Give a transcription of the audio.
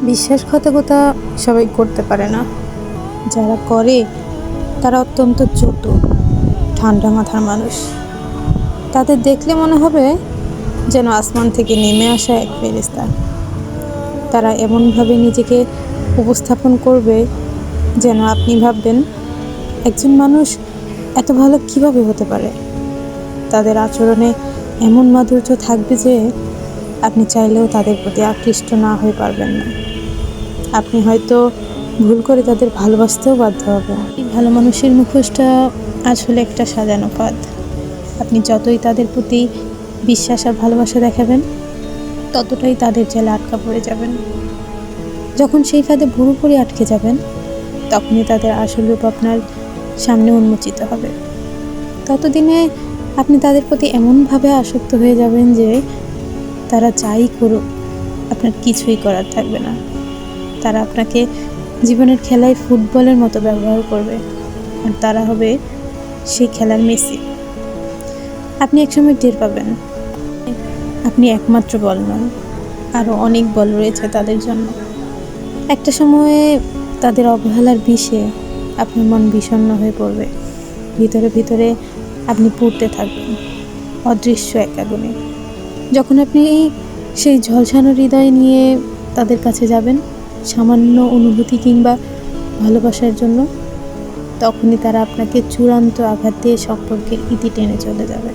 বিশ্বাসঘাতকতা সবাই করতে পারে না, যারা করে তারা অত্যন্ত চতুর, ঠান্ডা মাথার মানুষ। তাদের দেখলে মনে হবে যেন আসমান থেকে নেমে আসা এক ফেরেশতা। তারা এমনভাবে নিজেকে উপস্থাপন করবে যেন আপনি ভাববেন একজন মানুষ এত ভালো কিভাবে হতে পারে। তাদের আচরণে এমন মাধুর্য থাকবে যে আপনি চাইলেও তাদের প্রতি আকৃষ্ট না হয়ে পারবেন না। আপনি হয়তো ভুল করে তাদের ভালোবাসতেও বাধ্য হবেন। এই ভালো মানুষের মুখোশটা আসলে একটা সাজানো ফাঁদ। আপনি যতই তাদের প্রতি বিশ্বাস আর ভালোবাসা দেখাবেন, ততটাই তাদের জালে আটকা পড়ে যাবেন। যখন সেই ফাঁদে পুরোপুরি আটকে যাবেন, তখনই তাদের আসল রূপ আপনার সামনে উন্মোচিত হবে। ততদিনে আপনি তাদের প্রতি এমনভাবে আসক্ত হয়ে যাবেন যে তারা যাই করুক আপনার কিছুই করার থাকবে না। তারা আপনাকে জীবনের খেলায় ফুটবলের মতো ব্যবহার করবে, আর তারা হবে সেই খেলার মেসি। আপনি একসময় টের পাবেন আপনি একমাত্র বল নন, আরও অনেক বল রয়েছে তাদের জন্য। একটা সময়ে তাদের অবহেলার বিষে আপনার মন বিষণ্ণ হয়ে পড়বে। ভিতরে ভিতরে আপনি পুড়তে থাকবেন অদৃশ্য এক আগুনে। যখন আপনি সেই ঝলসানো হৃদয় নিয়ে তাদের কাছে যাবেন সামান্য অনুভূতি কিংবা ভালোবাসার জন্য, তখনই তারা আপনাকে চূড়ান্ত আঘাত দিয়ে সম্পর্কের ইতি টেনে চলে যাবে।